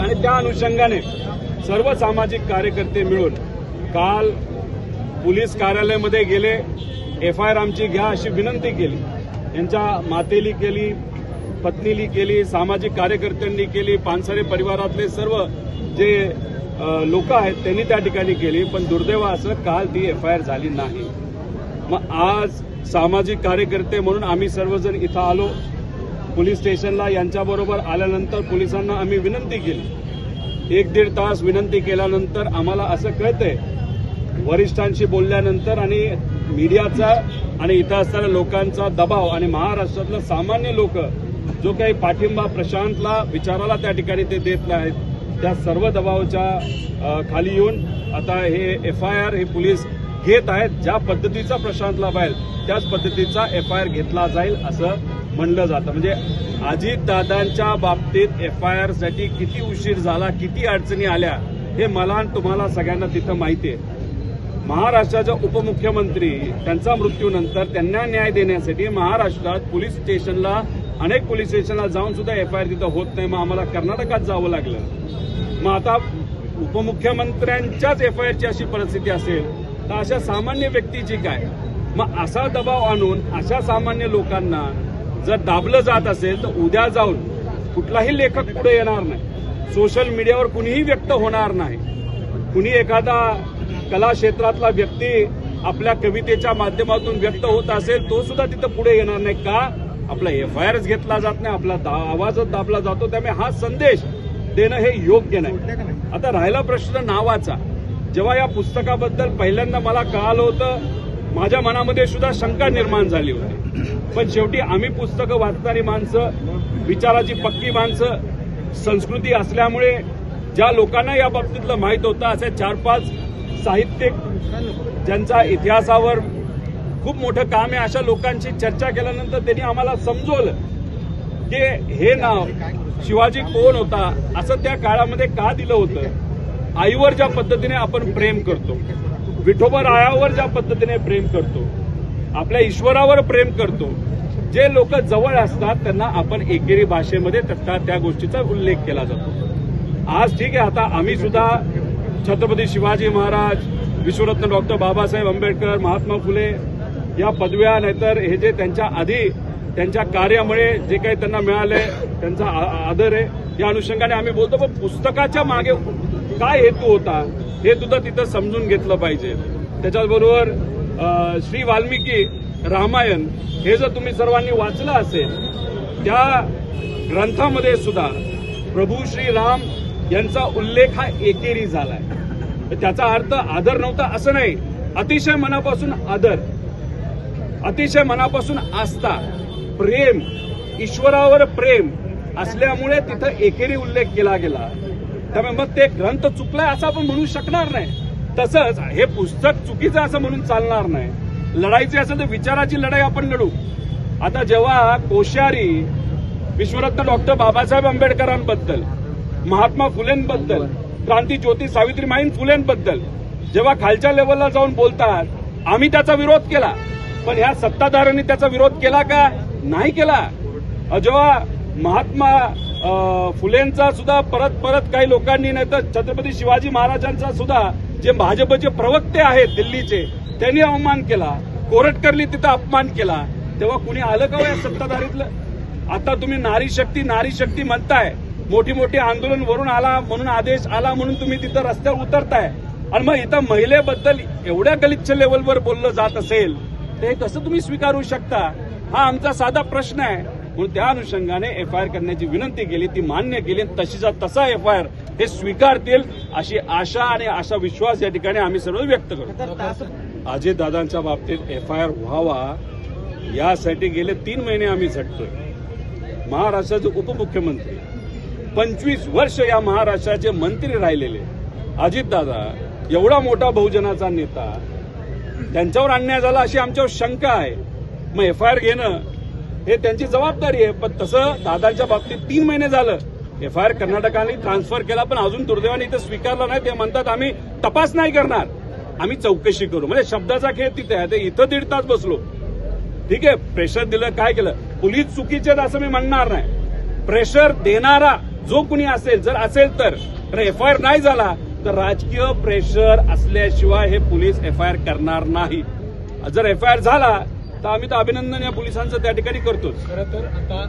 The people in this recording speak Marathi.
आणि त्या अनुषंगाने सर्व सामाजिक कार्यकर्ते मिळून काल पोलीस कार्यालयामध्ये गेले, एफआयआर आमची घ्या अशी विनंती केली. यांच्या मातेली केली, पत्नीली केली, सामाजिक कार्यकर्त्यांनी केली, पानसरे परिवारातले सर्व जे लोक आहेत त्यांनी त्या ठिकाणी केली. पण दुर्दैव असं काल ती एफआयआर झाली नाही. मग आज सामाजिक कार्यकर्ते म्हणून आम्ही सर्वजण इथं आलो पोलीस स्टेशनला. यांच्याबरोबर आल्यानंतर पोलिसांना आम्ही विनंती केली. 1-1.5 तास विनंती केल्यानंतर आम्हाला असं कळतंय, वरिष्ठांशी बोलल्यानंतर आणि मीडियाचा आणि इथं असणाऱ्या लोकांचा दबाव आणि महाराष्ट्रातलं सामान्य लोक जो काही पाठिंबा प्रशांतला विचाराला त्या ठिकाणी ते देत नाहीत, त्या सर्व दबावाच्या खाली येऊन आता हे एफआयआर हे पोलीस घेत आहेत. ज्या पद्धतीचा प्रशांतला पाहिजे त्याच पद्धतीचा एफआयआर घेतला जाईल असं म्हणलं जातं. म्हणजे अजितदादांच्या बाबतीत एफआयआरसाठी किती उशीर झाला, किती अडचणी आल्या हे मला आणि तुम्हाला सगळ्यांना तिथं माहिती आहे. महाराष्ट्राचे उपमुख्यमंत्री त्यांचा मृत्यूनंतर त्यांना न्याय देण्यासाठी महाराष्ट्रात पोलीस स्टेशनला अनेक पोलीस स्टेशनला जाऊन सुद्धा एफआयआर तिथं होत नाही. मग आम्हाला कर्नाटकात जावं लागलं. मग आता उपमुख्यमंत्र्यांच्याच एफआयआरची अशी परिस्थिती असेल तर अशा सामान्य व्यक्तीची काय? मग असा दबाव आणून अशा सामान्य लोकांना जर दाबलं जात असेल तर उद्या जाऊन कुठलाही लेखक पुढे येणार नाही, सोशल मीडियावर कुणीही व्यक्त होणार नाही. कुणी एखादा कला क्षेत्रातला व्यक्ती आपल्या कवितेच्या माध्यमातून व्यक्त होत असेल तो सुद्धा तिथं पुढे येणार नाही. का? आपला एफआयआरच घेतला जात नाही, आपला आवाजच दाबला जातो. त्यामुळे हा संदेश देणं हे योग्य नाही. आता राहिला प्रश्न नावाचा. जेव्हा या पुस्तकाबद्दल पहिल्यांदा मला कळालं होतं माझ्या मनामध्ये सुद्धा शंका निर्माण झाली होती. पण शेवटी आम्ही पुस्तकं वाचणारी माणसं, विचाराची पक्की माणसं, संस्कृती असल्यामुळे ज्या लोकांना या बाबतीतलं माहीत होतं असे 4-5 साहित्यिक ज्यांचा इतिहासावर खूप मोठं काम आहे अशा लोकांची चर्चा केल्यानंतर त्यांनी आम्हाला समजवलं की हे नाव शिवाजी कोण होता, असं त्या काळामध्ये का दिलं होतं. आईवर ज्या पद्धतीने आपण प्रेम करतो, विठोबा रायावर ज्या पद्धतीने प्रेम करतो, आपल्या ईश्वरावर प्रेम करतो, जे लोक जवळ असतात त्यांना आपण एकेरी भाषेमध्ये त्या गोष्टीचा उल्लेख केला जातो. आज ठीक आहे, आता आम्ही सुद्धा छत्रपती शिवाजी महाराज, विश्वरत्न डॉक्टर बाबासाहेब आंबेडकर, महात्मा फुले या पदव्या नाहीतर हे जे त्यांच्या आधी त्यांच्या कार्यामुळे जे काही त्यांना मिळालंय त्यांचा आदर आहे या अनुषंगाने आम्ही बोलतो. पण पुस्तकाच्या मागे काय हेतू होता हे सुद्धा तिथं समजून घेतलं पाहिजे. त्याच्याबरोबर श्री वाल्मिकी रामायण हे जर तुम्ही सर्वांनी वाचलं असेल त्या ग्रंथामध्ये सुद्धा प्रभू श्रीराम यांचा उल्लेख हा एकेरी झालाय. त्याचा अर्थ आदर नव्हता असं नाही, अतिशय मनापासून आदर, अतिशय मनापासून आस्था, प्रेम, ईश्वरावर प्रेम असल्यामुळे तिथं एकेरी उल्लेख केला गेला. त्यामुळे मग ते ग्रंथ चुकलाय असं आपण म्हणू शकणार नाही. तसंच हे पुस्तक चुकीचं असं म्हणून चालणार नाही. लढायची असेल तर विचाराची लढाई आपण लढू. आता जेव्हा कोश्यारी विश्वरत्न डॉक्टर बाबासाहेब आंबेडकरांबद्दल, महात्मा फुलेंबद्दल, क्रांतीज्योती सावित्रीबाई फुलेंबद्दल जेव्हा खालच्या लेवलला जाऊन बोलतात, आम्ही त्याचा विरोध केला. पण ह्या सत्ताधाऱ्यांनी त्याचा विरोध केला का? नाही केला. जेव्हा महात्मा फुलेंचा सुद्धा परत काही लोकांनी नाही तर छत्रपती शिवाजी महाराजांचा सुद्धा जे भाजपचे प्रवक्ते आहेत दिल्लीचे त्यांनी अवमान केला, कोरटकरनी तिथं अपमान केला, तेव्हा कुणी आलं का या सत्ताधारीतलं? आता तुम्ही नारी शक्ती म्हणताय, मोठी मोठी आंदोलन वरून आला म्हणून आदेश आला म्हणून तुम्ही तिथं रस्त्यावर उतरताय आणि मग इथं महिलेबद्दल एवढ्या गलिच्छ लेवलवर बोललं जात असेल ते कसं तुम्ही स्वीकारू शकता? हा आमचा साधा प्रश्न आहे. म्हणून त्या अनुषंगाने एफआयआर करण्याची विनंती केली, ती मान्य केली. तशीचा तसा एफआयआर हे स्वीकारतील अशी आशा आणि असा विश्वास या ठिकाणी आम्ही सर्व व्यक्त करतो. अजितदादांच्या बाबतीत एफआयआर व्हावा यासाठी गेले 3 महिने आम्ही झटतोय. महाराष्ट्राचे उपमुख्यमंत्री 25 वर्ष या महाराष्ट्राचे मंत्री राहिलेले अजितदादा, एवढा मोठा बहुजनाचा नेता, त्यांच्यावर अन्याय झाला अशी आमच्यावर शंका आहे. मग एफआयआर घेणं हे त्यांची जबाबदारी आहे. पण तसं दादांच्या बाबतीत 3 महिने झालं. एफआयआर कर्नाटकाने ट्रान्सफर केला पण अजून दुर्दैवाने इथं स्वीकारला नाही. ते म्हणतात आम्ही तपास नाही करणार, आम्ही चौकशी करू. म्हणजे शब्दाचा खेळ तिथे आहे. ते इथं 1.5 तास बसलो. ठीक आहे, प्रेशर दिलं, काय केलं, पोलीस चुकीचे असं मी म्हणणार नाही. प्रेशर देणारा जो कुणी असेल, जर असेल तर एफआयआर नाही झाला तर राजकीय प्रेशर असल्याशिवाय हे पोलीस एफआयआर करणार नाही. जर एफआयआर झाला तर आम्ही तर अभिनंदन या पोलिसांचं त्या ठिकाणी करतोच. खरं तर आता